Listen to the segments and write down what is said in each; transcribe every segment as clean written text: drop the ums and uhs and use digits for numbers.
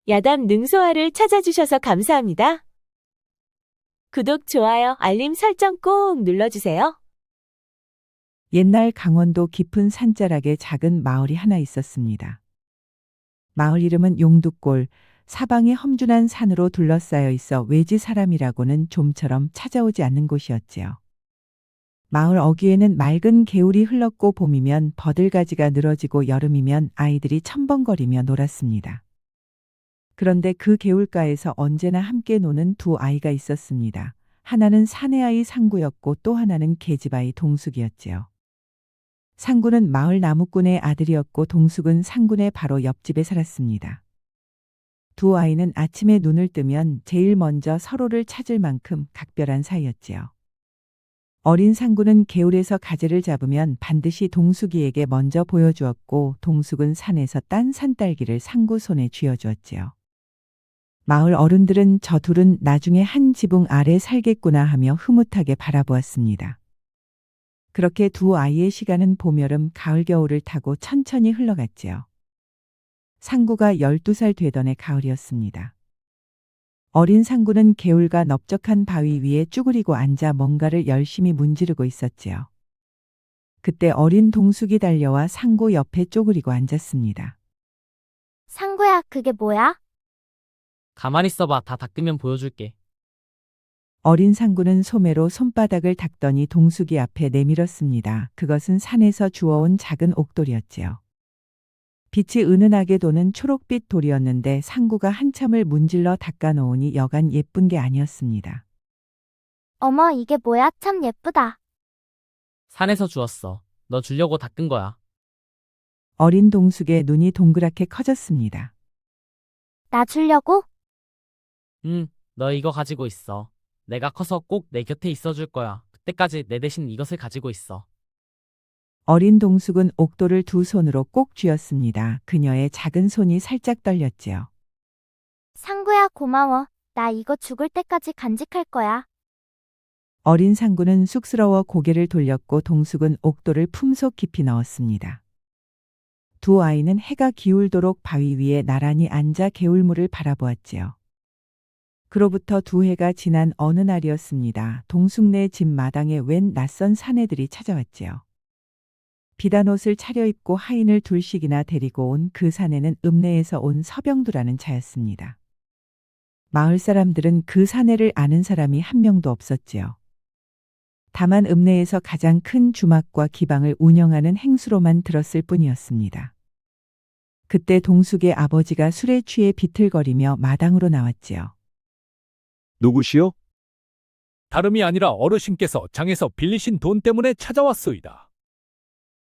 야담 능소화를 찾아주셔서 감사합니다. 구독, 좋아요, 알림 설정 꼭 눌러주세요. 옛날 강원도 깊은 산자락에 작은 마을이 하나 있었습니다. 마을 이름은 용두골, 사방이 험준한 산으로 둘러싸여 있어 외지 사람이라고는 좀처럼 찾아오지 않는 곳이었지요. 마을 어귀에는 맑은 개울이 흘렀고 봄이면 버들가지가 늘어지고 여름이면 아이들이 첨벙거리며 놀았습니다. 그런데 그 개울가에서 언제나 함께 노는 두 아이가 있었습니다. 하나는 사내아이 상구였고 또 하나는 계집아이 동숙이었지요. 상구는 마을 나무꾼의 아들이었고 동숙은 상군의 바로 옆집에 살았습니다. 두 아이는 아침에 눈을 뜨면 제일 먼저 서로를 찾을 만큼 각별한 사이였지요. 어린 상구는 개울에서 가재를 잡으면 반드시 동숙이에게 먼저 보여주었고 동숙은 산에서 딴 산딸기를 상구 손에 쥐어주었지요. 마을 어른들은 저 둘은 나중에 한 지붕 아래 살겠구나 하며 흐뭇하게 바라보았습니다. 그렇게 두 아이의 시간은 봄, 여름, 가을, 겨울을 타고 천천히 흘러갔지요. 상구가 12살 되던 해 가을이었습니다. 어린 상구는 개울가 넓적한 바위 위에 쭈그리고 앉아 뭔가를 열심히 문지르고 있었지요. 그때 어린 동숙이 달려와 상구 옆에 쪼그리고 앉았습니다. 상구야, 그게 뭐야? 가만히 있어봐. 다 닦으면 보여줄게. 어린 상구는 소매로 손바닥을 닦더니 동숙이 앞에 내밀었습니다. 그것은 산에서 주워온 작은 옥돌이었지요. 빛이 은은하게 도는 초록빛 돌이었는데 상구가 한참을 문질러 닦아놓으니 여간 예쁜 게 아니었습니다. 어머, 이게 뭐야? 참 예쁘다. 산에서 주웠어. 너 주려고 닦은 거야. 어린 동숙의 눈이 동그랗게 커졌습니다. 나 주려고? 너 이거 가지고 있어. 내가 커서 꼭 내 곁에 있어줄 거야. 그때까지 내 대신 이것을 가지고 있어. 어린 동숙은 옥돌을 두 손으로 꼭 쥐었습니다. 그녀의 작은 손이 살짝 떨렸지요. 상구야, 고마워. 나 이거 죽을 때까지 간직할 거야. 어린 상구는 쑥스러워 고개를 돌렸고 동숙은 옥돌을 품속 깊이 넣었습니다. 두 아이는 해가 기울도록 바위 위에 나란히 앉아 개울물을 바라보았지요. 그로부터 두 해가 지난 어느 날이었습니다. 동숙네 집 마당에 웬 낯선 사내들이 찾아왔지요. 비단 옷을 차려입고 하인을 둘씩이나 데리고 온 그 사내는 읍내에서 온 서병두라는 자였습니다. 마을 사람들은 그 사내를 아는 사람이 한 명도 없었지요. 다만 읍내에서 가장 큰 주막과 기방을 운영하는 행수로만 들었을 뿐이었습니다. 그때 동숙의 아버지가 술에 취해 비틀거리며 마당으로 나왔지요. 누구시오? 다름이 아니라 어르신께서 장에서 빌리신 돈 때문에 찾아왔소이다.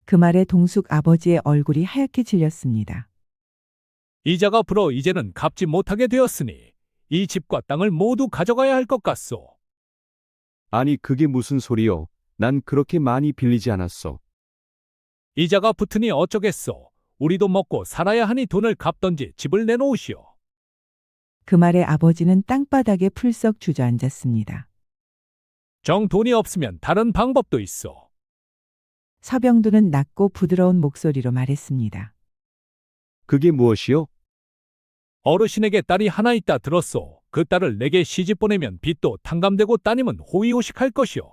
그 말에 동숙 아버지의 얼굴이 하얗게 질렸습니다. 이자가 불어 이제는 갚지 못하게 되었으니 이 집과 땅을 모두 가져가야 할 것 같소. 아니 그게 무슨 소리요? 난 그렇게 많이 빌리지 않았어. 이자가 붙으니 어쩌겠소. 우리도 먹고 살아야 하니 돈을 갚던지 집을 내놓으시오. 그 말에 아버지는 땅바닥에 풀썩 주저앉았습니다. 정 돈이 없으면 다른 방법도 있어. 서병두는 낮고 부드러운 목소리로 말했습니다. 그게 무엇이요? 어르신에게 딸이 하나 있다 들었소. 그 딸을 내게 시집 보내면 빚도 탕감되고 따님은 호의호식할 것이오.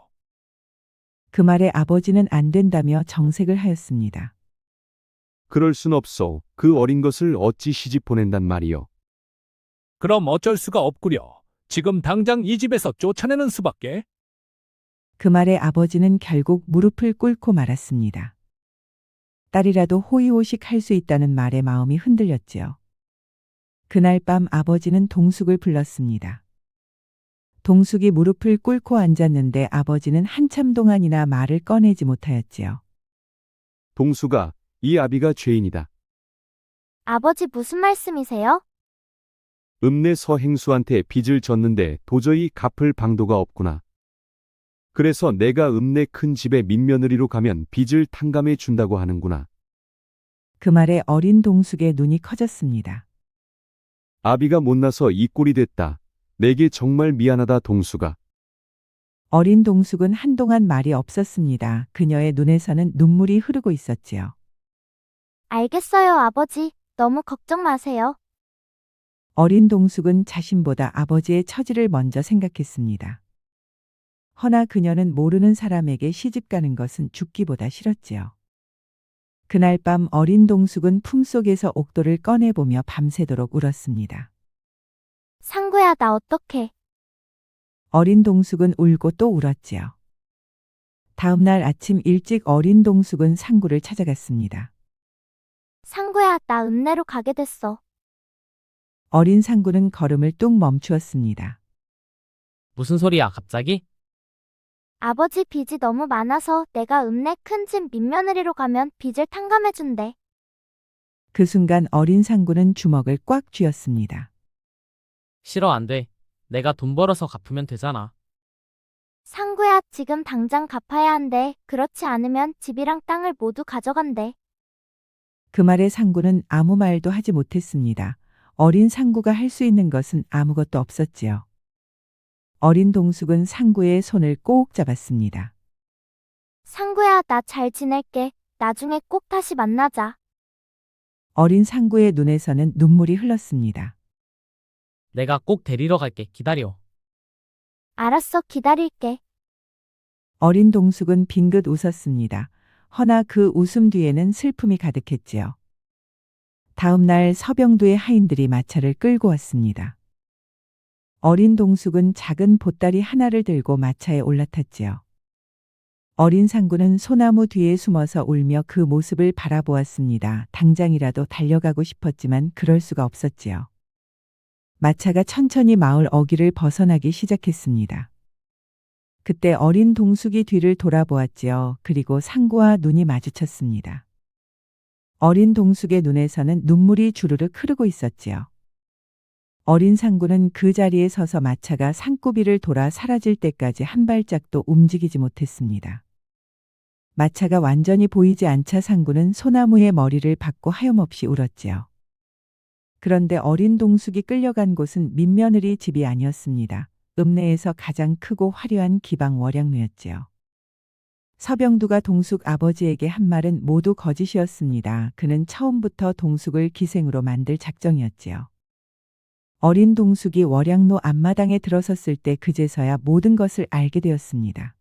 그 말에 아버지는 안 된다며 정색을 하였습니다. 그럴 순 없소. 그 어린 것을 어찌 시집 보낸단 말이요. 그럼 어쩔 수가 없구려. 지금 당장 이 집에서 쫓아내는 수밖에. 그 말에 아버지는 결국 무릎을 꿇고 말았습니다. 딸이라도 호의호식 할 수 있다는 말에 마음이 흔들렸지요. 그날 밤 아버지는 동숙을 불렀습니다. 동숙이 무릎을 꿇고 앉았는데 아버지는 한참 동안이나 말을 꺼내지 못하였지요. 동수가 이 아비가 죄인이다. 아버지 무슨 말씀이세요? 읍내 서행수한테 빚을 졌는데 도저히 갚을 방도가 없구나. 그래서 내가 읍내 큰 집에 민며느리로 가면 빚을 탕감해 준다고 하는구나. 그 말에 어린 동숙의 눈이 커졌습니다. 아비가 못나서 이 꼴이 됐다. 내게 정말 미안하다 동수가. 어린 동숙은 한동안 말이 없었습니다. 그녀의 눈에서는 눈물이 흐르고 있었지요. 알겠어요, 아버지. 너무 걱정 마세요. 어린 동숙은 자신보다 아버지의 처지를 먼저 생각했습니다. 허나 그녀는 모르는 사람에게 시집 가는 것은 죽기보다 싫었지요. 그날 밤 어린 동숙은 품속에서 옥도를 꺼내보며 밤새도록 울었습니다. 상구야, 나 어떡해. 어린 동숙은 울고 또 울었지요. 다음 날 아침 일찍 어린 동숙은 상구를 찾아갔습니다. 상구야, 나 읍내로 가게 됐어. 어린 상구는 걸음을 뚝 멈추었습니다. 무슨 소리야, 갑자기? 아버지 빚이 너무 많아서 내가 읍내 큰 집 민며느리로 가면 빚을 탕감해준대. 그 순간 어린 상구는 주먹을 꽉 쥐었습니다. 싫어, 안 돼. 내가 돈 벌어서 갚으면 되잖아. 상구야, 지금 당장 갚아야 한대. 그렇지 않으면 집이랑 땅을 모두 가져간대. 그 말에 상구는 아무 말도 하지 못했습니다. 어린 상구가 할 수 있는 것은 아무것도 없었지요. 어린 동숙은 상구의 손을 꼭 잡았습니다. 상구야, 나 잘 지낼게. 나중에 꼭 다시 만나자. 어린 상구의 눈에서는 눈물이 흘렀습니다. 내가 꼭 데리러 갈게. 기다려. 알았어, 기다릴게. 어린 동숙은 빙긋 웃었습니다. 허나 그 웃음 뒤에는 슬픔이 가득했지요. 다음 날 서병두의 하인들이 마차를 끌고 왔습니다. 어린 동숙은 작은 보따리 하나를 들고 마차에 올라탔지요. 어린 상구는 소나무 뒤에 숨어서 울며 그 모습을 바라보았습니다. 당장이라도 달려가고 싶었지만 그럴 수가 없었지요. 마차가 천천히 마을 어귀를 벗어나기 시작했습니다. 그때 어린 동숙이 뒤를 돌아보았지요. 그리고 상구와 눈이 마주쳤습니다. 어린 동숙의 눈에서는 눈물이 주르륵 흐르고 있었지요. 어린 상구는 그 자리에 서서 마차가 산고비를 돌아 사라질 때까지 한 발짝도 움직이지 못했습니다. 마차가 완전히 보이지 않자 상구는 소나무에 머리를 박고 하염없이 울었지요. 그런데 어린 동숙이 끌려간 곳은 민며느리 집이 아니었습니다. 읍내에서 가장 크고 화려한 기방 월양루였지요. 서병두가 동숙 아버지에게 한 말은 모두 거짓이었습니다. 그는 처음부터 동숙을 기생으로 만들 작정이었지요. 어린 동숙이 월양로 앞마당에 들어섰을 때 그제서야 모든 것을 알게 되었습니다.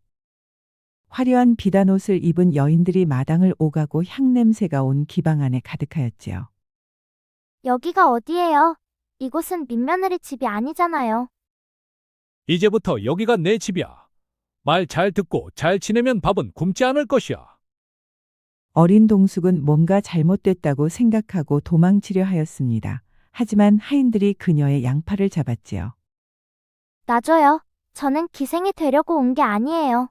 화려한 비단 옷을 입은 여인들이 마당을 오가고 향냄새가 온 기방 안에 가득하였지요. 여기가 어디예요? 이곳은 민며느리 집이 아니잖아요. 이제부터 여기가 내 집이야. 말 잘 듣고 잘 지내면 밥은 굶지 않을 것이야. 어린 동숙은 뭔가 잘못됐다고 생각하고 도망치려 하였습니다. 하지만 하인들이 그녀의 양팔을 잡았지요. 놔줘요. 저는 기생이 되려고 온 게 아니에요.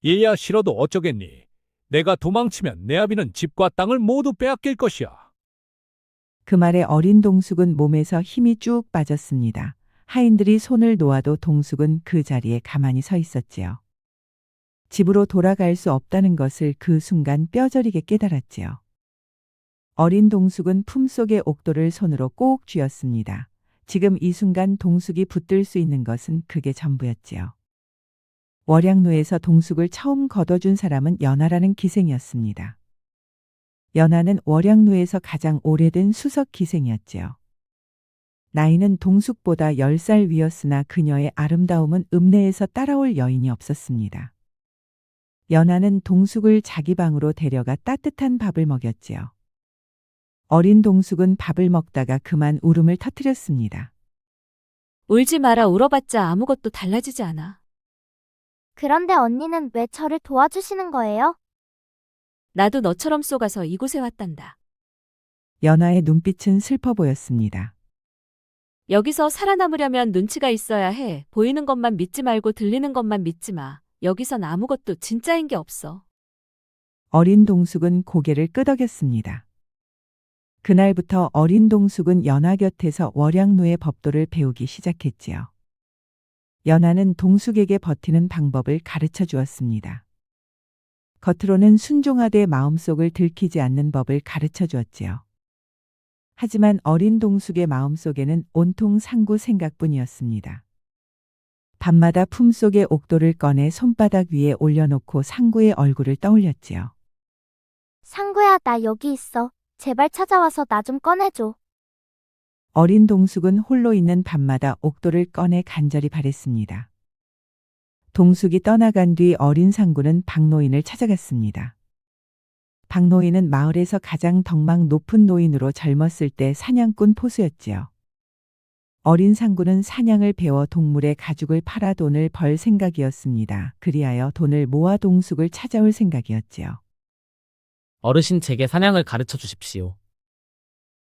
얘야 싫어도 어쩌겠니. 내가 도망치면 내 아비는 집과 땅을 모두 빼앗길 것이야. 그 말에 어린 동숙은 몸에서 힘이 쭉 빠졌습니다. 하인들이 손을 놓아도 동숙은 그 자리에 가만히 서 있었지요. 집으로 돌아갈 수 없다는 것을 그 순간 뼈저리게 깨달았지요. 어린 동숙은 품속의 옥도를 손으로 꼭 쥐었습니다. 지금 이 순간 동숙이 붙들 수 있는 것은 그게 전부였지요. 월양루에서 동숙을 처음 거둬준 사람은 연하라는 기생이었습니다. 연하는 월양루에서 가장 오래된 수석 기생이었지요. 나이는 동숙보다 10살 위였으나 그녀의 아름다움은 읍내에서 따라올 여인이 없었습니다. 연하는 동숙을 자기 방으로 데려가 따뜻한 밥을 먹였지요. 어린 동숙은 밥을 먹다가 그만 울음을 터뜨렸습니다. 울지 마라. 울어봤자 아무것도 달라지지 않아. 그런데 언니는 왜 저를 도와주시는 거예요? 나도 너처럼 쏘가서 이곳에 왔단다. 연하의 눈빛은 슬퍼 보였습니다. 여기서 살아남으려면 눈치가 있어야 해. 보이는 것만 믿지 말고 들리는 것만 믿지 마. 여기선 아무것도 진짜인 게 없어. 어린 동숙은 고개를 끄덕였습니다. 그날부터 어린 동숙은 연하 곁에서 월양루의 법도를 배우기 시작했지요. 연하는 동숙에게 버티는 방법을 가르쳐 주었습니다. 겉으로는 순종하되 마음속을 들키지 않는 법을 가르쳐 주었지요. 하지만 어린 동숙의 마음속에는 온통 상구 생각뿐이었습니다. 밤마다 품속의 옥도를 꺼내 손바닥 위에 올려놓고 상구의 얼굴을 떠올렸지요. 상구야, 나 여기 있어. 제발 찾아와서 나 좀 꺼내줘. 어린 동숙은 홀로 있는 밤마다 옥도를 꺼내 간절히 바랬습니다. 동숙이 떠나간 뒤 어린 상구는 박노인을 찾아갔습니다. 박노인은 마을에서 가장 덕망 높은 노인으로 젊었을 때 사냥꾼 포수였지요. 어린 상구는 사냥을 배워 동물의 가죽을 팔아 돈을 벌 생각이었습니다. 그리하여 돈을 모아 동숙을 찾아올 생각이었지요. 어르신 제게 사냥을 가르쳐 주십시오.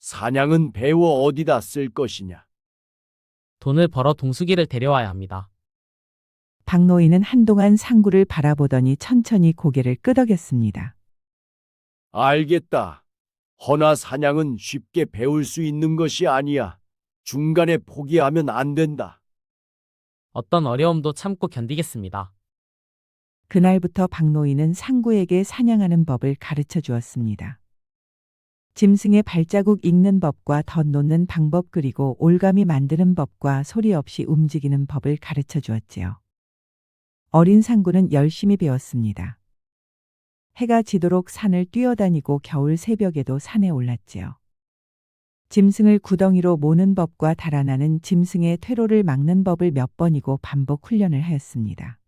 사냥은 배워 어디다 쓸 것이냐? 돈을 벌어 동숙이를 데려와야 합니다. 박노인은 한동안 상구를 바라보더니 천천히 고개를 끄덕였습니다. 알겠다. 허나 사냥은 쉽게 배울 수 있는 것이 아니야. 중간에 포기하면 안 된다. 어떤 어려움도 참고 견디겠습니다. 그날부터 박노인은 상구에게 사냥하는 법을 가르쳐 주었습니다. 짐승의 발자국 읽는 법과 덧 놓는 방법 그리고 올가미 만드는 법과 소리 없이 움직이는 법을 가르쳐 주었지요. 어린 상구는 열심히 배웠습니다. 해가 지도록 산을 뛰어다니고 겨울 새벽에도 산에 올랐지요. 짐승을 구덩이로 모는 법과 달아나는 짐승의 퇴로를 막는 법을 몇 번이고 반복 훈련을 하였습니다.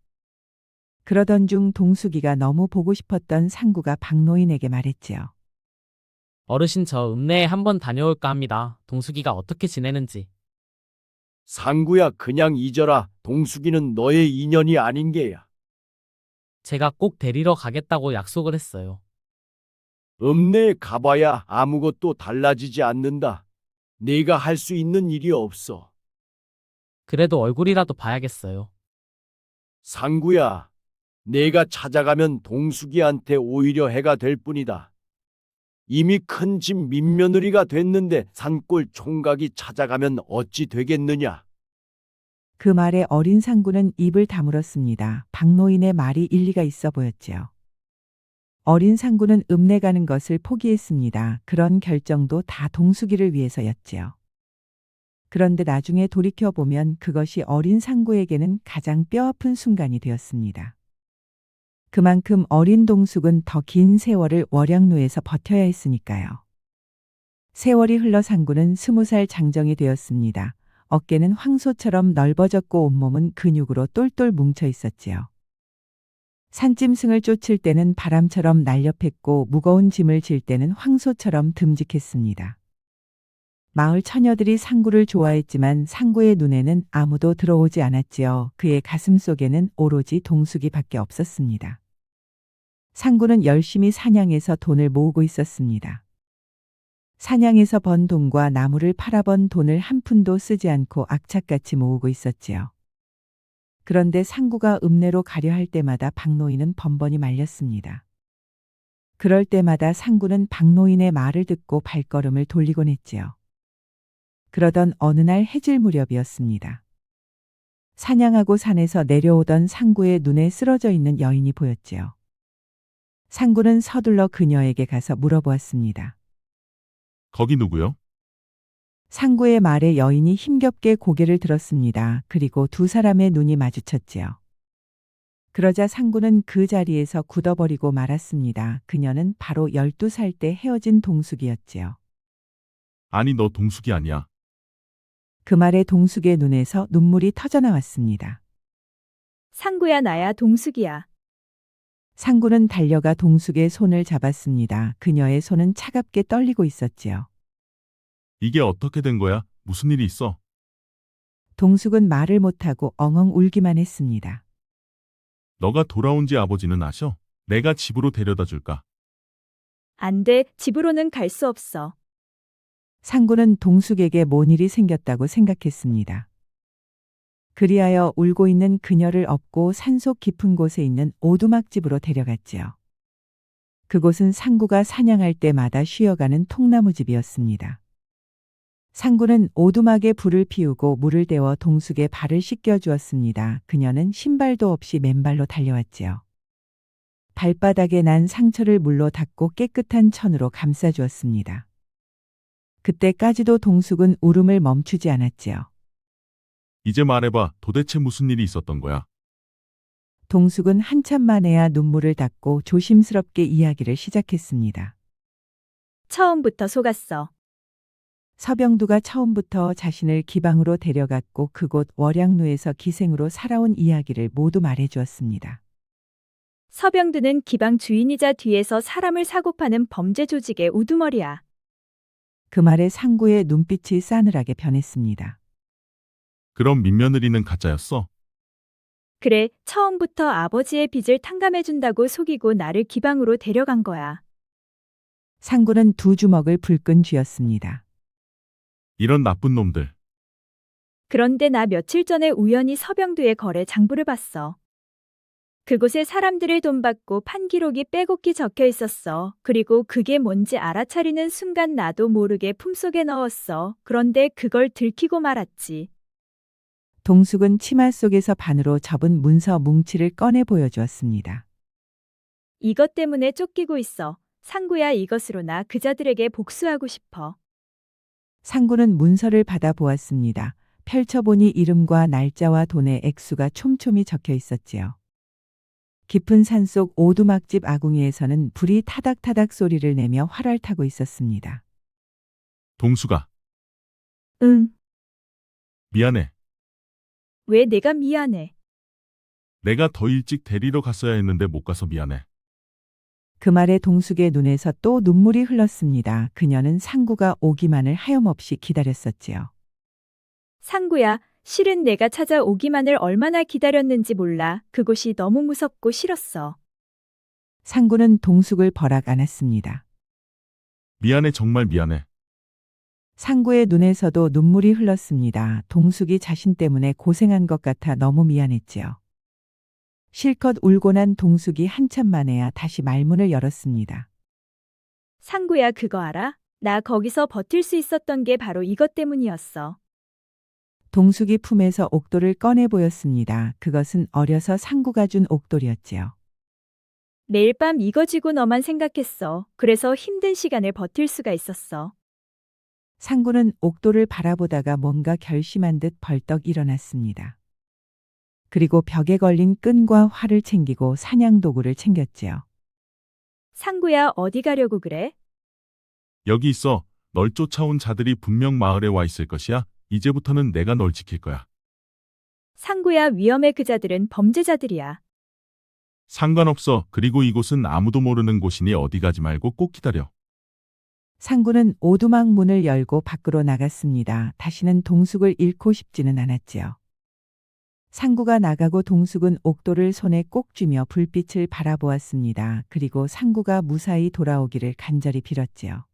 그러던 중 동숙이가 너무 보고 싶었던 상구가 박노인에게 말했지요. 어르신 저 읍내에 한번 다녀올까 합니다. 동숙이가 어떻게 지내는지. 상구야, 그냥 잊어라. 동숙이는 너의 인연이 아닌 게야. 제가 꼭 데리러 가겠다고 약속을 했어요. 읍내에 가봐야 아무것도 달라지지 않는다. 네가 할 수 있는 일이 없어. 그래도 얼굴이라도 봐야겠어요. 상구야, 내가 찾아가면 동숙이한테 오히려 해가 될 뿐이다. 이미 큰 집 민며느리가 됐는데 산골 총각이 찾아가면 어찌 되겠느냐? 그 말에 어린 상구는 입을 다물었습니다. 박노인의 말이 일리가 있어 보였지요. 어린 상구는 읍내 가는 것을 포기했습니다. 그런 결정도 다 동숙이를 위해서였지요. 그런데 나중에 돌이켜보면 그것이 어린 상구에게는 가장 뼈아픈 순간이 되었습니다. 그만큼 어린 동숙은 더 긴 세월을 월양로에서 버텨야 했으니까요. 세월이 흘러 상구는 20살 장정이 되었습니다. 어깨는 황소처럼 넓어졌고 온몸은 근육으로 똘똘 뭉쳐 있었지요. 산짐승을 쫓을 때는 바람처럼 날렵했고 무거운 짐을 질 때는 황소처럼 듬직했습니다. 마을 처녀들이 상구를 좋아했지만 상구의 눈에는 아무도 들어오지 않았지요. 그의 가슴 속에는 오로지 동숙이밖에 없었습니다. 상구는 열심히 사냥해서 돈을 모으고 있었습니다. 사냥에서 번 돈과 나무를 팔아 번 돈을 한 푼도 쓰지 않고 악착같이 모으고 있었지요. 그런데 상구가 읍내로 가려 할 때마다 박노인은 번번이 말렸습니다. 그럴 때마다 상구는 박노인의 말을 듣고 발걸음을 돌리곤 했지요. 그러던 어느 날 해질 무렵이었습니다. 사냥하고 산에서 내려오던 상구의 눈에 쓰러져 있는 여인이 보였지요. 상구는 서둘러 그녀에게 가서 물어보았습니다. 거기 누구요? 상구의 말에 여인이 힘겹게 고개를 들었습니다. 그리고 두 사람의 눈이 마주쳤지요. 그러자 상구는 그 자리에서 굳어버리고 말았습니다. 그녀는 바로 12살 때 헤어진 동숙이었지요. 아니, 너 동숙이 아니야. 그 말에 동숙의 눈에서 눈물이 터져나왔습니다. 상구야 나야 동숙이야. 상구는 달려가 동숙의 손을 잡았습니다. 그녀의 손은 차갑게 떨리고 있었지요. 이게 어떻게 된 거야? 무슨 일이 있어? 동숙은 말을 못하고 엉엉 울기만 했습니다. 너가 돌아온지 아버지는 아셔? 내가 집으로 데려다 줄까? 안 돼, 집으로는 갈 수 없어. 상구는 동숙에게 뭔 일이 생겼다고 생각했습니다. 그리하여 울고 있는 그녀를 업고 산속 깊은 곳에 있는 오두막집으로 데려갔지요. 그곳은 상구가 사냥할 때마다 쉬어가는 통나무집이었습니다. 상구는 오두막에 불을 피우고 물을 데워 동숙의 발을 씻겨 주었습니다. 그녀는 신발도 없이 맨발로 달려왔지요. 발바닥에 난 상처를 물로 닦고 깨끗한 천으로 감싸 주었습니다. 그때까지도 동숙은 울음을 멈추지 않았지요. 이제 말해봐. 도대체 무슨 일이 있었던 거야? 동숙은 한참 만에야 눈물을 닦고 조심스럽게 이야기를 시작했습니다. 처음부터 속았어. 서병두가 처음부터 자신을 기방으로 데려갔고 그곳 월양루에서 기생으로 살아온 이야기를 모두 말해 주었습니다. 서병두는 기방 주인이자 뒤에서 사람을 사고 파는 범죄 조직의 우두머리야. 그 말에 상구의 눈빛이 싸늘하게 변했습니다. 그럼 민며느리는 가짜였어? 그래, 처음부터 아버지의 빚을 탕감해준다고 속이고 나를 기방으로 데려간 거야. 상구는 두 주먹을 불끈 쥐었습니다. 이런 나쁜 놈들. 그런데 나 며칠 전에 우연히 서병두의 거래 장부를 봤어. 그곳에 사람들을 돈 받고 판 기록이 빼곡히 적혀 있었어. 그리고 그게 뭔지 알아차리는 순간 나도 모르게 품속에 넣었어. 그런데 그걸 들키고 말았지. 동숙은 치마 속에서 반으로 접은 문서 뭉치를 꺼내 보여주었습니다. 이것 때문에 쫓기고 있어. 상구야, 이것으로 나 그자들에게 복수하고 싶어. 상구는 문서를 받아 보았습니다. 펼쳐보니 이름과 날짜와 돈의 액수가 촘촘히 적혀 있었지요. 깊은 산속 오두막집 아궁이에서는 불이 타닥타닥 소리를 내며 활활 타고 있었습니다. 동수가. 응. 미안해. 왜 내가 미안해? 내가 더 일찍 데리러 갔어야 했는데 못 가서 미안해. 그 말에 동숙의 눈에서 또 눈물이 흘렀습니다. 그녀는 상구가 오기만을 하염없이 기다렸었지요. 상구야, 실은 내가 찾아오기만을 얼마나 기다렸는지 몰라. 그곳이 너무 무섭고 싫었어. 상구는 동숙을 버락 안았습니다. 미안해, 정말 미안해. 상구의 눈에서도 눈물이 흘렀습니다. 동숙이 자신 때문에 고생한 것 같아 너무 미안했지요. 실컷 울고 난 동숙이 한참 만에야 다시 말문을 열었습니다. 상구야, 그거 알아? 나 거기서 버틸 수 있었던 게 바로 이것 때문이었어. 동숙이 품에서 옥돌을 꺼내 보였습니다. 그것은 어려서 상구가 준 옥돌이었지요. 매일 밤 이거 쥐고 너만 생각했어. 그래서 힘든 시간을 버틸 수가 있었어. 상구는 옥돌을 바라보다가 뭔가 결심한 듯 벌떡 일어났습니다. 그리고 벽에 걸린 끈과 활을 챙기고 사냥 도구를 챙겼지요. 상구야, 어디 가려고 그래? 여기 있어. 널 쫓아온 자들이 분명 마을에 와 있을 것이야. 이제부터는 내가 널 지킬 거야. 상구야, 위험해. 그자들은 범죄자들이야. 상관없어. 그리고 이곳은 아무도 모르는 곳이니 어디 가지 말고 꼭 기다려. 상구는 오두막 문을 열고 밖으로 나갔습니다. 다시는 동숙을 잃고 싶지는 않았지요. 상구가 나가고 동숙은 옥돌을 손에 꼭 쥐며 불빛을 바라보았습니다. 그리고 상구가 무사히 돌아오기를 간절히 빌었지요.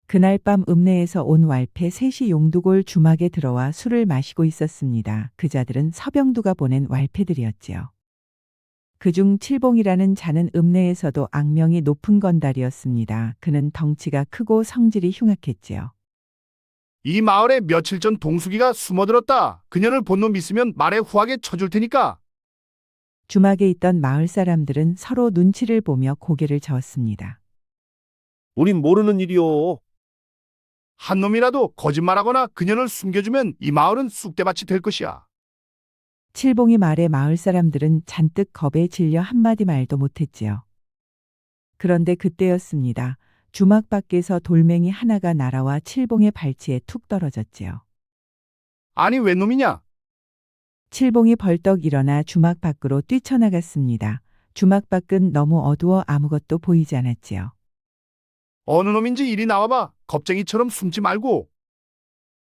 그날 밤 읍내에서 온 왈패 셋이 용두골 주막에 들어와 술을 마시고 있었습니다. 그자들은 서병두가 보낸 왈패들이었지요. 그중 칠봉이라는 자는 읍내에서도 악명이 높은 건달이었습니다. 그는 덩치가 크고 성질이 흉악했지요. 이 마을에 며칠 전 동숙이가 숨어들었다. 그녀를 본 놈 있으면 말에 후하게 쳐줄 테니까. 주막에 있던 마을 사람들은 서로 눈치를 보며 고개를 저었습니다. 우린 모르는 일이오. 한 놈이라도 거짓말하거나 그녀를 숨겨주면 이 마을은 쑥대밭이 될 것이야. 칠봉이 말에 마을 사람들은 잔뜩 겁에 질려 한마디 말도 못했지요. 그런데 그때였습니다. 주막 밖에서 돌멩이 하나가 날아와 칠봉의 발치에 툭 떨어졌지요. 아니 웬 놈이냐? 칠봉이 벌떡 일어나 주막 밖으로 뛰쳐나갔습니다. 주막 밖은 너무 어두워 아무것도 보이지 않았지요. 어느 놈인지 이리 나와봐. 겁쟁이처럼 숨지 말고.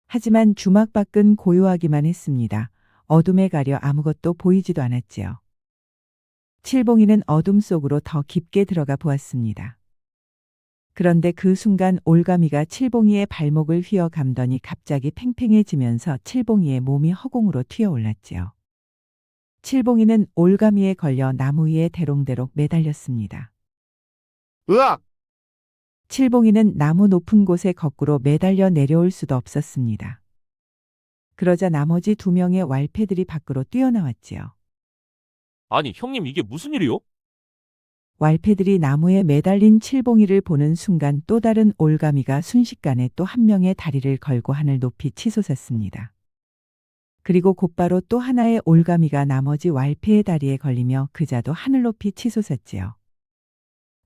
하지만 주막 밖은 고요하기만 했습니다. 어둠에 가려 아무것도 보이지도 않았지요. 칠봉이는 어둠 속으로 더 깊게 들어가 보았습니다. 그런데 그 순간 올가미가 칠봉이의 발목을 휘어 감더니 갑자기 팽팽해지면서 칠봉이의 몸이 허공으로 튀어올랐지요. 칠봉이는 올가미에 걸려 나무 위에 대롱대롱 매달렸습니다. 으악! 칠봉이는 나무 높은 곳에 거꾸로 매달려 내려올 수도 없었습니다. 그러자 나머지 두 명의 왈패들이 밖으로 뛰어나왔지요. 아니, 형님 이게 무슨 일이요? 왈패들이 나무에 매달린 칠봉이를 보는 순간 또 다른 올가미가 순식간에 또 한 명의 다리를 걸고 하늘 높이 치솟았습니다. 그리고 곧바로 또 하나의 올가미가 나머지 왈패의 다리에 걸리며 그자도 하늘 높이 치솟았지요.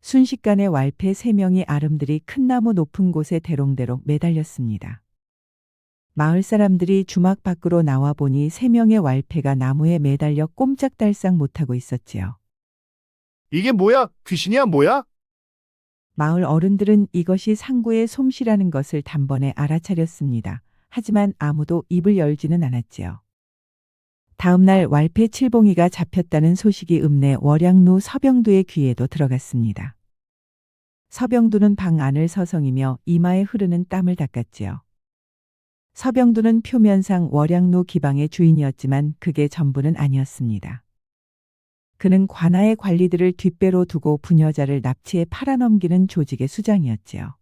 순식간에 왈패 3명이 아름드리 큰 나무 높은 곳에 대롱대롱 매달렸습니다. 마을 사람들이 주막 밖으로 나와 보니 3명의 왈패가 나무에 매달려 꼼짝달싹 못하고 있었지요. 이게 뭐야? 귀신이야 뭐야? 마을 어른들은 이것이 상구의 솜씨라는 것을 단번에 알아차렸습니다. 하지만 아무도 입을 열지는 않았지요. 다음 날 왈패 칠봉이가 잡혔다는 소식이 읍내 월양루 서병두의 귀에도 들어갔습니다. 서병두는 방 안을 서성이며 이마에 흐르는 땀을 닦았지요. 서병두는 표면상 월양루 기방의 주인이었지만 그게 전부는 아니었습니다. 그는 관아의 관리들을 뒷배로 두고 부녀자를 납치해 팔아넘기는 조직의 수장이었지요.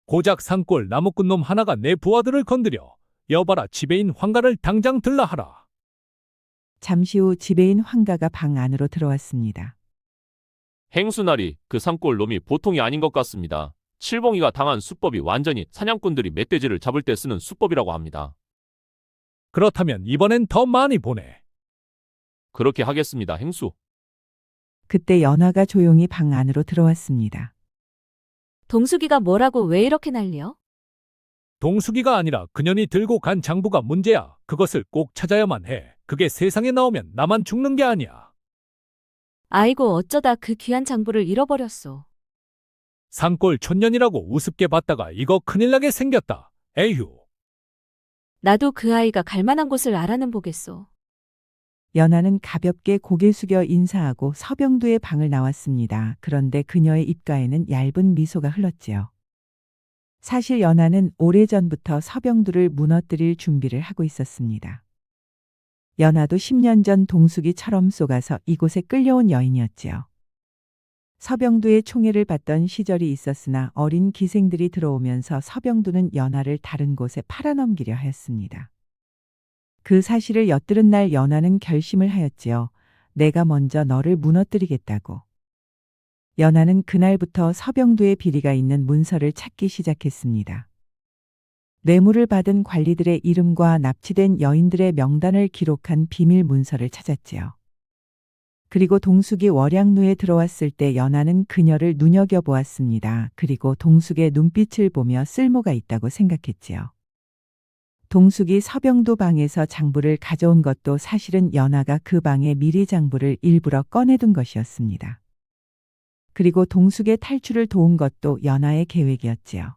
고작 산골 나무꾼 놈 하나가 내 부하들을 건드려. 여봐라 지배인 황가를 당장 들라하라. 잠시 후 지배인 황가가 방 안으로 들어왔습니다. 행수나리, 그 산골 놈이 보통이 아닌 것 같습니다. 칠봉이가 당한 수법이 완전히 사냥꾼들이 멧돼지를 잡을 때 쓰는 수법이라고 합니다. 그렇다면 이번엔 더 많이 보내. 그렇게 하겠습니다, 행수. 그때 연화가 조용히 방 안으로 들어왔습니다. 동숙이가 뭐라고 왜 이렇게 난리여? 동숙이가 아니라 그년이 들고 간 장부가 문제야. 그것을 꼭 찾아야만 해. 그게 세상에 나오면 나만 죽는 게 아니야. 아이고 어쩌다 그 귀한 장부를 잃어버렸소. 산골 촌년이라고 우습게 봤다가 이거 큰일 나게 생겼다. 에휴. 나도 그 아이가 갈 만한 곳을 알아는 보겠소. 연화는 가볍게 고개 숙여 인사하고 서병두의 방을 나왔습니다. 그런데 그녀의 입가에는 얇은 미소가 흘렀지요. 사실 연화는 오래전부터 서병두를 무너뜨릴 준비를 하고 있었습니다. 연화도 10년 전 동숙이처럼 쏘가서 이곳에 끌려온 여인이었지요. 서병두의 총애를 받던 시절이 있었으나 어린 기생들이 들어오면서 서병두는 연화를 다른 곳에 팔아넘기려 하였습니다. 그 사실을 엿들은 날 연화는 결심을 하였지요. 내가 먼저 너를 무너뜨리겠다고. 연화는 그날부터 서병두의 비리가 있는 문서를 찾기 시작했습니다. 뇌물을 받은 관리들의 이름과 납치된 여인들의 명단을 기록한 비밀 문서를 찾았지요. 그리고 동숙이 월양루에 들어왔을 때 연화는 그녀를 눈여겨보았습니다. 그리고 동숙의 눈빛을 보며 쓸모가 있다고 생각했지요. 동숙이 서병두 방에서 장부를 가져온 것도 사실은 연화가 그 방에 미리 장부를 일부러 꺼내둔 것이었습니다. 그리고 동숙의 탈출을 도운 것도 연화의 계획이었지요.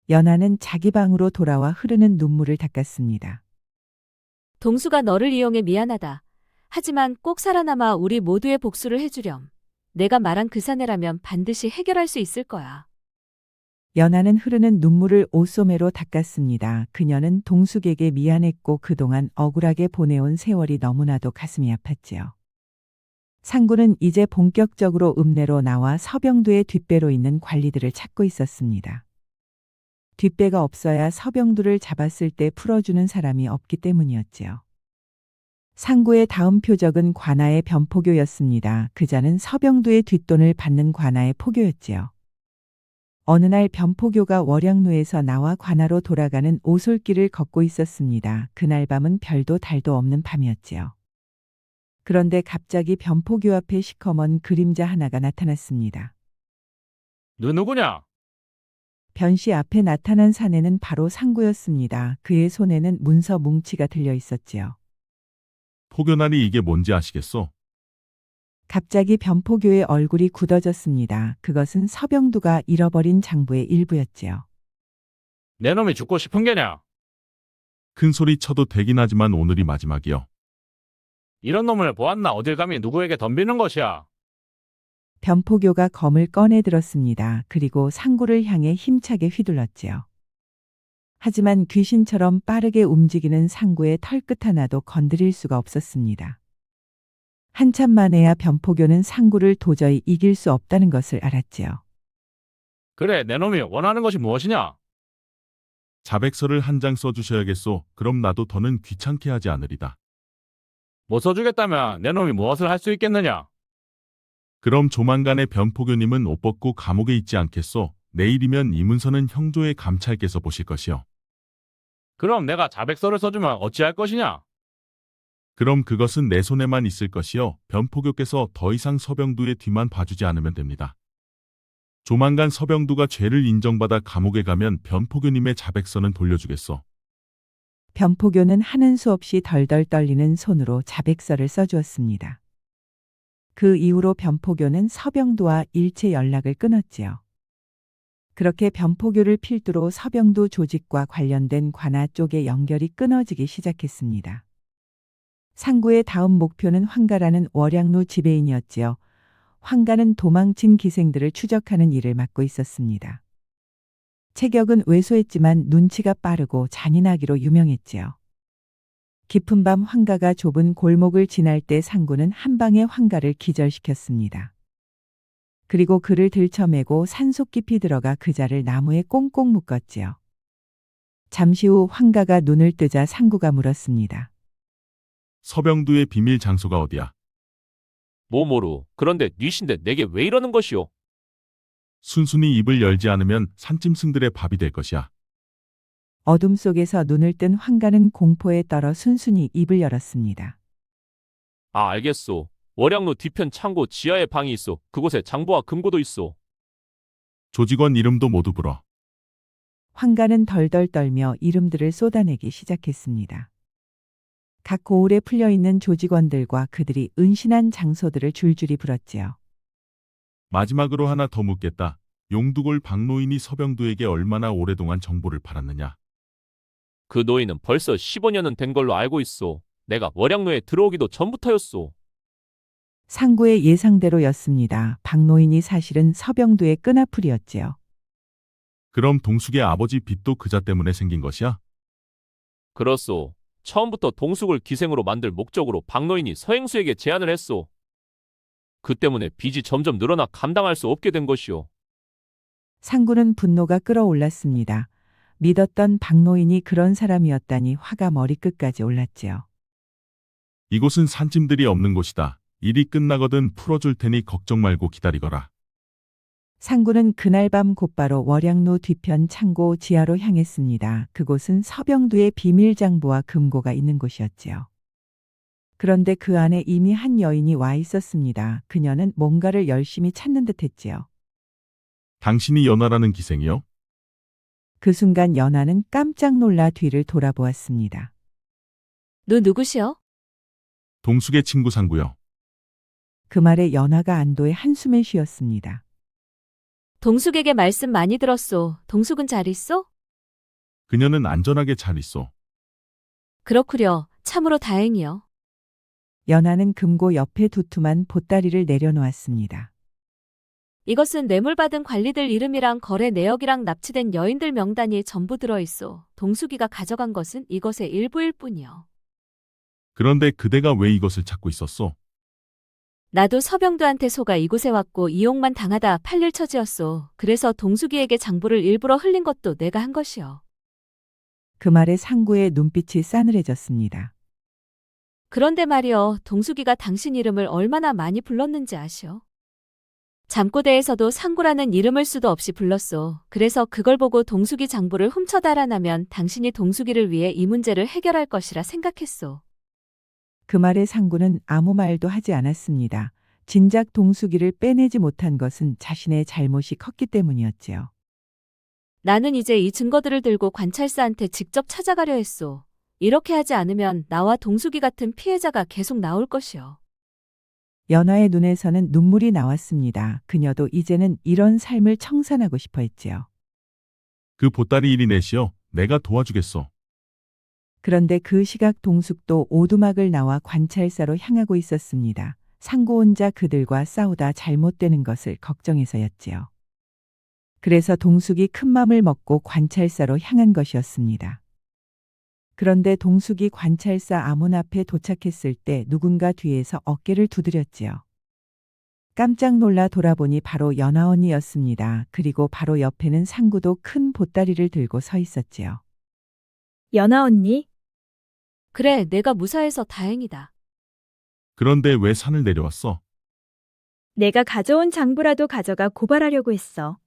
연화는 자기 방으로 돌아와 흐르는 눈물을 닦았습니다. 동수가 너를 이용해 미안하다. 하지만 꼭 살아남아 우리 모두의 복수를 해주렴. 내가 말한 그 사내라면 반드시 해결할 수 있을 거야. 연화는 흐르는 눈물을 옷소매로 닦았습니다. 그녀는 동숙에게 미안했고 그동안 억울하게 보내온 세월이 너무나도 가슴이 아팠지요. 상구는 이제 본격적으로 읍내로 나와 서병두의 뒷배로 있는 관리들을 찾고 있었습니다. 뒷배가 없어야 서병두를 잡았을 때 풀어주는 사람이 없기 때문이었지요. 상구의 다음 표적은 관아의 변포교였습니다. 그자는 서병두의 뒷돈을 받는 관아의 포교였지요. 어느 날 변포교가 월양루에서 나와 관아로 돌아가는 오솔길을 걷고 있었습니다. 그날 밤은 별도 달도 없는 밤이었지요. 그런데 갑자기 변포교 앞에 시커먼 그림자 하나가 나타났습니다. 너 누구냐? 변씨 앞에 나타난 사내는 바로 상구였습니다. 그의 손에는 문서 뭉치가 들려 있었지요. 포교날이 이게 뭔지 아시겠소? 갑자기 변포교의 얼굴이 굳어졌습니다. 그것은 서병두가 잃어버린 장부의 일부였지요. 내 놈이 죽고 싶은 게냐? 큰 소리 쳐도 되긴 하지만 오늘이 마지막이요. 이런 놈을 보았나 어딜 감히 누구에게 덤비는 것이야. 변포교가 검을 꺼내 들었습니다. 그리고 상구를 향해 힘차게 휘둘렀지요. 하지만 귀신처럼 빠르게 움직이는 상구의 털끝 하나도 건드릴 수가 없었습니다. 한참 만에야 변포교는 상구를 도저히 이길 수 없다는 것을 알았지요. 그래, 내 놈이 원하는 것이 무엇이냐? 자백서를 한 장 써주셔야겠소. 그럼 나도 더는 귀찮게 하지 않으리다. 못 써주겠다면 내 놈이 무엇을 할 수 있겠느냐? 그럼 조만간에 변포교님은 옷 벗고 감옥에 있지 않겠소. 내일이면 이 문서는 형조의 감찰께서 보실 것이요. 그럼 내가 자백서를 써주면 어찌할 것이냐? 그럼 그것은 내 손에만 있을 것이요. 변포교께서 더 이상 서병두의 뒤만 봐주지 않으면 됩니다. 조만간 서병두가 죄를 인정받아 감옥에 가면 변포교님의 자백서는 돌려주겠소. 변포교는 하는 수 없이 덜덜 떨리는 손으로 자백서를 써주었습니다. 그 이후로 변포교는 서병두와 일체 연락을 끊었지요. 그렇게 변포교를 필두로 서병두 조직과 관련된 관아 쪽의 연결이 끊어지기 시작했습니다. 상구의 다음 목표는 황가라는 월양로 지배인이었지요. 황가는 도망친 기생들을 추적하는 일을 맡고 있었습니다. 체격은 왜소했지만 눈치가 빠르고 잔인하기로 유명했지요. 깊은 밤 황가가 좁은 골목을 지날 때 상구는 한 방에 황가를 기절시켰습니다. 그리고 그를 들쳐매고 산속 깊이 들어가 그자를 나무에 꽁꽁 묶었지요. 잠시 후 황가가 눈을 뜨자 상구가 물었습니다. 서병두의 비밀 장소가 어디야? 모모루. 그런데 뉘신데 내게 왜 이러는 것이오? 순순히 입을 열지 않으면 산짐승들의 밥이 될 것이야. 어둠 속에서 눈을 뜬 황가는 공포에 떨어 순순히 입을 열었습니다. 아, 알겠소. 월양로 뒤편 창고 지하에 방이 있소. 그곳에 장부와 금고도 있소. 조직원 이름도 모두 불어. 황가는 덜덜 떨며 이름들을 쏟아내기 시작했습니다. 각 고을에 풀려있는 조직원들과 그들이 은신한 장소들을 줄줄이 불었지요. 마지막으로 하나 더 묻겠다. 용두골 박노인이 서병두에게 얼마나 오랫동안 정보를 팔았느냐? 그 노인은 벌써 15년은 된 걸로 알고 있소. 내가 월양로에 들어오기도 전부터였소. 상구의 예상대로였습니다. 박노인이 사실은 서병두의 끈앞풀이었지요. 그럼 동숙의 아버지 빚도 그자 때문에 생긴 것이야? 그렇소. 처음부터 동숙을 기생으로 만들 목적으로 박노인이 서행수에게 제안을 했소. 그 때문에 빚이 점점 늘어나 감당할 수 없게 된 것이오. 상구는 분노가 끓어올랐습니다. 믿었던 박노인이 그런 사람이었다니 화가 머리끝까지 올랐지요. 이곳은 산짐들이 없는 곳이다. 일이 끝나거든 풀어줄 테니 걱정 말고 기다리거라. 상구는 그날 밤 곧바로 월양로 뒤편 창고 지하로 향했습니다. 그곳은 서병두의 비밀 장부와 금고가 있는 곳이었지요. 그런데 그 안에 이미 한 여인이 와 있었습니다. 그녀는 뭔가를 열심히 찾는 듯했지요. 당신이 연하라는 기생이요? 그 순간 연하는 깜짝 놀라 뒤를 돌아보았습니다. 너 누구시여? 동숙의 친구 상구요. 그 말에 연하가 안도의 한숨을 쉬었습니다. 동숙에게 말씀 많이 들었소. 동숙은 잘 있어? 그녀는 안전하게 잘 있어. 그렇구려. 참으로 다행이여. 연하는 금고 옆에 두툼한 보따리를 내려놓았습니다. 이것은 뇌물받은 관리들 이름이랑 거래 내역이랑 납치된 여인들 명단이 전부 들어있어. 동숙이가 가져간 것은 이것의 일부일 뿐이여. 그런데 그대가 왜 이것을 찾고 있었소? 나도 서병두한테 속아 이곳에 왔고 이용만 당하다 팔릴 처지였소. 그래서 동숙이에게 장부를 일부러 흘린 것도 내가 한 것이여. 그 말에 상구의 눈빛이 싸늘해졌습니다. 그런데 말이여, 동숙이가 당신 이름을 얼마나 많이 불렀는지 아시오? 잠꼬대에서도 상구라는 이름을 수도 없이 불렀소. 그래서 그걸 보고 동숙이 장부를 훔쳐 달아나면 당신이 동숙이를 위해 이 문제를 해결할 것이라 생각했소. 그 말에 상구는 아무 말도 하지 않았습니다. 진작 동숙이를 빼내지 못한 것은 자신의 잘못이 컸기 때문이었지요. 나는 이제 이 증거들을 들고 관찰사한테 직접 찾아가려 했소. 이렇게 하지 않으면 나와 동숙이 같은 피해자가 계속 나올 것이요. 연하의 눈에서는 눈물이 나왔습니다. 그녀도 이제는 이런 삶을 청산하고 싶어 했지요. 그 보따리 일이 내시오. 내가 도와주겠소. 그런데 그 시각 동숙도 오두막을 나와 관찰사로 향하고 있었습니다. 상구 혼자 그들과 싸우다 잘못되는 것을 걱정해서였지요. 그래서 동숙이 큰 맘을 먹고 관찰사로 향한 것이었습니다. 그런데 동숙이 관찰사 아문 앞에 도착했을 때 누군가 뒤에서 어깨를 두드렸지요. 깜짝 놀라 돌아보니 바로 연하 언니였습니다. 그리고 바로 옆에는 상구도 큰 보따리를 들고 서 있었지요. 연하 언니? 그래, 내가 무사해서 다행이다. 그런데 왜 산을 내려왔어? 내가 가져온 장부라도 가져가 고발하려고 했어.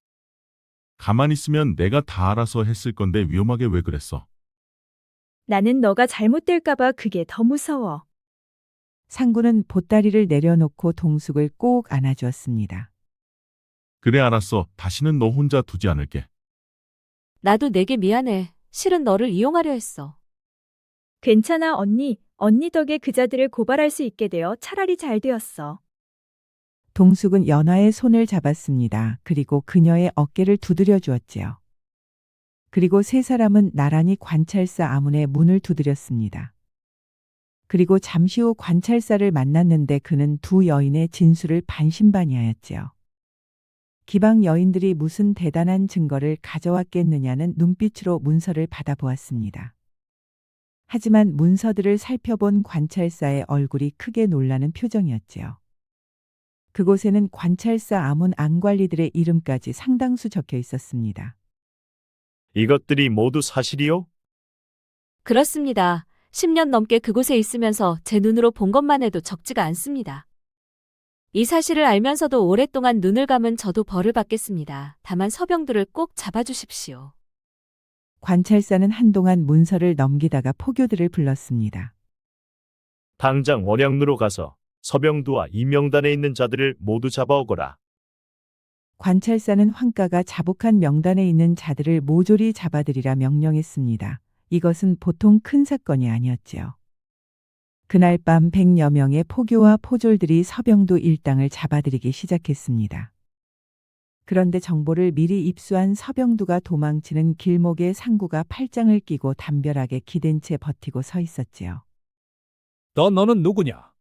가만히 있으면 내가 다 알아서 했을 건데 위험하게 왜 그랬어? 나는 너가 잘못될까봐 그게 더 무서워. 상구는 보따리를 내려놓고 동숙을 꼭 안아주었습니다. 그래 알았어. 다시는 너 혼자 두지 않을게. 나도 내게 미안해. 실은 너를 이용하려 했어. 괜찮아, 언니. 언니 덕에 그자들을 고발할 수 있게 되어 차라리 잘 되었어. 동숙은 연화의 손을 잡았습니다. 그리고 그녀의 어깨를 두드려 주었지요. 그리고 세 사람은 나란히 관찰사 아문의 문을 두드렸습니다. 그리고 잠시 후 관찰사를 만났는데 그는 두 여인의 진술을 반신반의하였지요. 기방 여인들이 무슨 대단한 증거를 가져왔겠느냐는 눈빛으로 문서를 받아보았습니다. 하지만 문서들을 살펴본 관찰사의 얼굴이 크게 놀라는 표정이었지요. 그곳에는 관찰사 아문 안관리들의 이름까지 상당수 적혀 있었습니다. 이것들이 모두 사실이요? 그렇습니다. 10년 넘게 그곳에 있으면서 제 눈으로 본 것만 해도 적지가 않습니다. 이 사실을 알면서도 오랫동안 눈을 감은 저도 벌을 받겠습니다. 다만 서병들을 꼭 잡아주십시오. 관찰사는 한동안 문서를 넘기다가 포교들을 불렀습니다. 당장 원양루로 가서 서병두와 이 명단에 있는 자들을 모두 잡아오거라. 관찰사는 황가가 자복한 명단에 있는 자들을 모조리 잡아들이라 명령했습니다. 이것은 보통 큰 사건이 아니었지요. 그날 밤 100여 명의 포교와 포졸들이 서병두 일당을 잡아들이기 시작했습니다. 그런데 정보를 미리 입수한 서병두가 도망치는 길목에 상구가 팔짱을 끼고 담벼락에 기댄 채 버티고 서 있었지요. 너는 누구냐?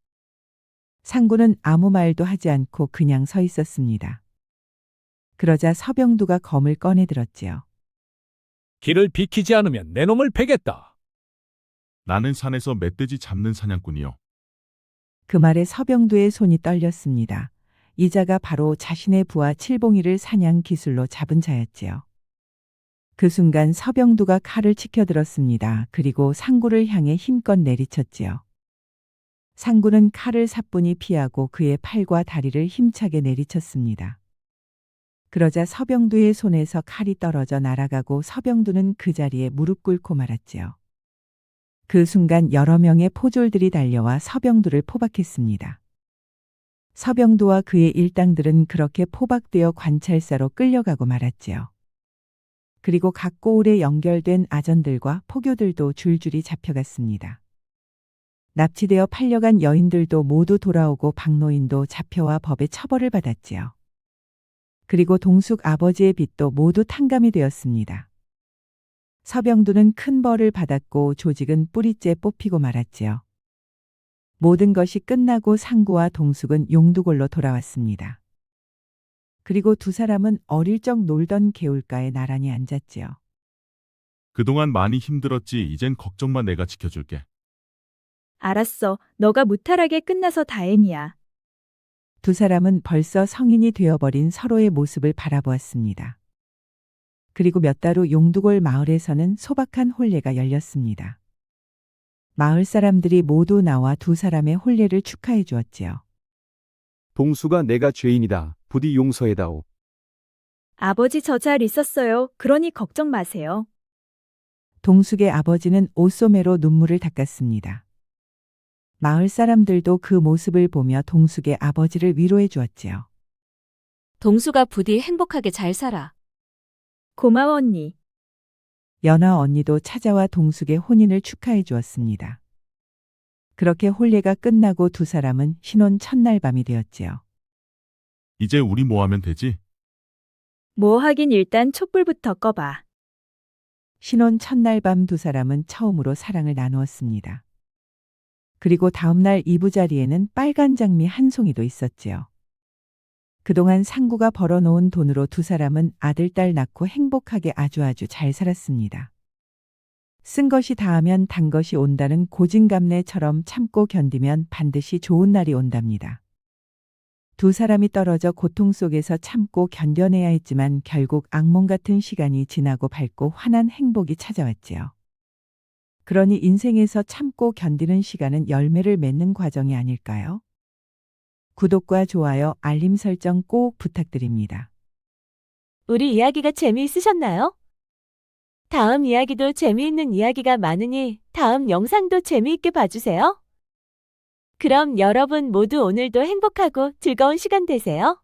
상구는 아무 말도 하지 않고 그냥 서 있었습니다. 그러자 서병두가 검을 꺼내 들었지요. 길을 비키지 않으면 내 놈을 베겠다. 나는 산에서 멧돼지 잡는 사냥꾼이요. 그 말에 서병두의 손이 떨렸습니다. 이 자가 바로 자신의 부하 칠봉이를 사냥 기술로 잡은 자였지요. 그 순간 서병두가 칼을 치켜들었습니다. 그리고 상구를 향해 힘껏 내리쳤지요. 상구는 칼을 사뿐히 피하고 그의 팔과 다리를 힘차게 내리쳤습니다. 그러자 서병두의 손에서 칼이 떨어져 날아가고 서병두는 그 자리에 무릎 꿇고 말았지요. 그 순간 여러 명의 포졸들이 달려와 서병두를 포박했습니다. 서병두와 그의 일당들은 그렇게 포박되어 관찰사로 끌려가고 말았지요. 그리고 각 고을에 연결된 아전들과 포교들도 줄줄이 잡혀갔습니다. 납치되어 팔려간 여인들도 모두 돌아오고 박노인도 잡혀와 법의 처벌을 받았지요. 그리고 동숙 아버지의 빚도 모두 탕감이 되었습니다. 서병두는 큰 벌을 받았고 조직은 뿌리째 뽑히고 말았지요. 모든 것이 끝나고 상구와 동숙은 용두골로 돌아왔습니다. 그리고 두 사람은 어릴 적 놀던 개울가에 나란히 앉았지요. 그동안 많이 힘들었지. 이젠 걱정만 내가 지켜줄게. 알았어. 너가 무탈하게 끝나서 다행이야. 두 사람은 벌써 성인이 되어버린 서로의 모습을 바라보았습니다. 그리고 몇 달 후 용두골 마을에서는 소박한 혼례가 열렸습니다. 마을 사람들이 모두 나와 두 사람의 혼례를 축하해 주었지요. 동수가 내가 죄인이다. 부디 용서해다오. 아버지 저 잘 있었어요. 그러니 걱정 마세요. 동숙의 아버지는 옷소매로 눈물을 닦았습니다. 마을 사람들도 그 모습을 보며 동숙의 아버지를 위로해 주었지요. 동수가 부디 행복하게 잘 살아. 고마워, 언니. 연화 언니도 찾아와 동숙의 혼인을 축하해 주었습니다. 그렇게 혼례가 끝나고 두 사람은 신혼 첫날 밤이 되었지요. 이제 우리 뭐 하면 되지? 뭐 하긴 일단 촛불부터 꺼봐. 신혼 첫날 밤 두 사람은 처음으로 사랑을 나누었습니다. 그리고 다음날 이부자리에는 빨간 장미 한 송이도 있었지요. 그동안 상구가 벌어놓은 돈으로 두 사람은 아들, 딸 낳고 행복하게 아주 잘 살았습니다. 쓴 것이 다하면 단 것이 온다는 고진감래처럼 참고 견디면 반드시 좋은 날이 온답니다. 두 사람이 떨어져 고통 속에서 참고 견뎌내야 했지만 결국 악몽 같은 시간이 지나고 밝고 환한 행복이 찾아왔지요. 그러니 인생에서 참고 견디는 시간은 열매를 맺는 과정이 아닐까요? 구독과 좋아요, 알림 설정 꼭 부탁드립니다. 우리 이야기가 재미있으셨나요? 다음 이야기도 재미있는 이야기가 많으니 다음 영상도 재미있게 봐주세요. 그럼 여러분 모두 오늘도 행복하고 즐거운 시간 되세요.